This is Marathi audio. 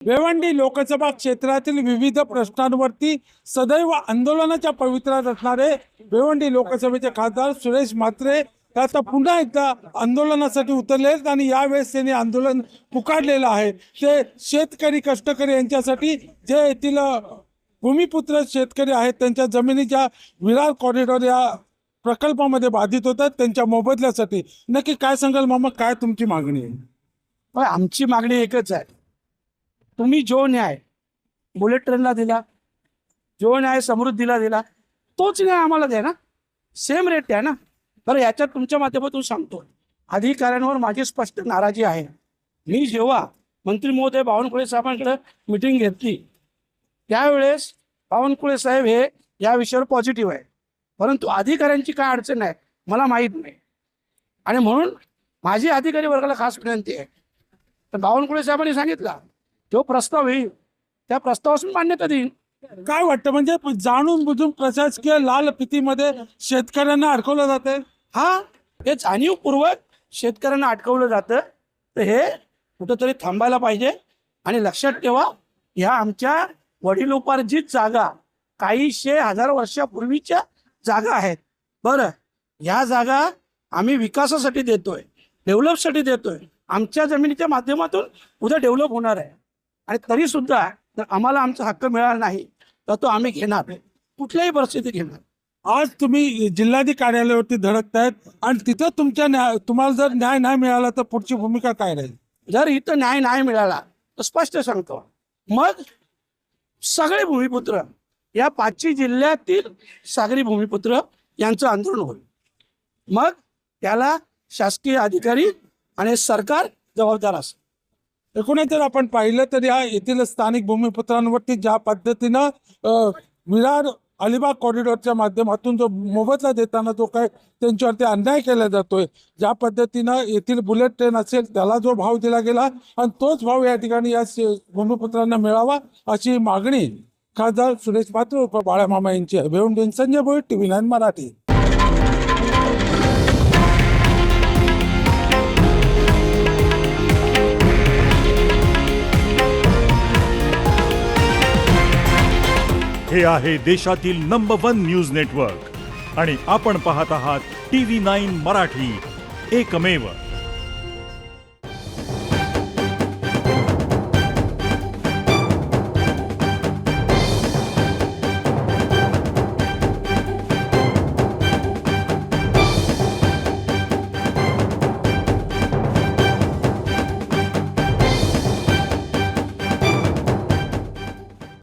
भिवंडी लोकसभा क्षेत्रातील विविध प्रश्नांवरती सदैव आंदोलनाच्या पवित्र्यात असणारे भिवंडी लोकसभेचे खासदार सुरेश म्हात्रे आता पुन्हा एकदा आंदोलनासाठी उतरले आहेत आणि यावेळेस त्यांनी आंदोलन पुकारलेलं आहे ते शेतकरी कष्टकरी यांच्यासाठी जे येथील भूमिपुत्र शेतकरी आहेत त्यांच्या जमिनीच्या विरार कॉरिडॉर या प्रकल्पामध्ये बाधित होतात त्यांच्या मोबदल्यासाठी नक्की काय सांगाल मामा, काय तुमची मागणी आहे? पण आमची मागणी एकच आहे, तुम्ही जो न्याय बुलेट ट्रेनला दिला, जो न्याय समृद्धीला दिला, तोच न्याय आम्हाला द्या ना, सेम रेट द्या ना. बरं, याच्यात तुमच्या माध्यमातून सांगतो, अधिकाऱ्यांवर माझी स्पष्ट नाराजी आहे. मी जेव्हा मंत्री महोदय बावनकुळे साहेबांकडे मिटिंग घेतली त्यावेळेस बावनकुळे साहेब हे या विषयावर पॉझिटिव्ह आहे, परंतु अधिकाऱ्यांची काय अडचण आहे मला माहीत नाही. आणि म्हणून माझी अधिकारी वर्गाला खास विनंती आहे, तर बावनकुळे साहेबांनी सांगितला जो प्रस्ताव येईल त्या प्रस्तावासून मान्यता देईन. काय वाटतं म्हणजे जाणून बुजून प्रशासकीय लाल फितीमध्ये शेतकऱ्यांना अडकवलं जाते? हा, हे जाणीवपूर्वक शेतकऱ्यांना अटकवलं जातं, तर हे कुठंतरी थांबायला पाहिजे. आणि लक्षात ठेवा, ह्या आमच्या वडिलोपार्जित जागा काहीशे हजार वर्षापूर्वीच्या जागा आहेत. बरं, ह्या जागा आम्ही विकासासाठी देतोय, डेव्हलपसाठी देतोय. आमच्या जमिनीच्या माध्यमातून उद्या डेव्हलप होणार आहे आणि तरी सुद्धा जर आम्हाला आमचा हक्क मिळाला नाही तर तो आम्ही घेणार, कुठल्याही परिस्थितीत घेणार. आज तुम्ही जिल्हाधिकारी कार्यालयावरती धडकतायत आणि तिथं तुम्हाला जर न्याय नाही मिळाला तर पुढची भूमिका काय राहील? जर इथं न्याय नाही मिळाला तर स्पष्ट सांगतो, मग सगळे भूमिपुत्र या 5 जिल्ह्यातील सागरी भूमिपुत्र यांचं आंदोलन होईल. मग त्याला शासकीय अधिकारी आणि सरकार जबाबदार असेल. एकूणच जर आपण पाहिलं तर या येथील स्थानिक भूमिपुत्रांवरती ज्या पद्धतीनं विरार अलिबाग कॉरिडॉरच्या माध्यमातून जो मोबदला देताना जो काय त्यांच्यावरती अन्याय केला जातोय, ज्या पद्धतीनं येथील बुलेट ट्रेन असेल त्याला जो भाव दिला गेला आणि तोच भाव या ठिकाणी या भूमिपुत्रांना मिळावा अशी मागणी खासदार सुरेश म्हात्रे उर्फ बाळामामा यांची आहे. भिवंडी, संजय भोईर, TV9 मराठी. हे आहे देशातील नंबर 1 न्यूज नेटवर्क आणि आपण पाहत आहात TV9 मराठी, एकमेव.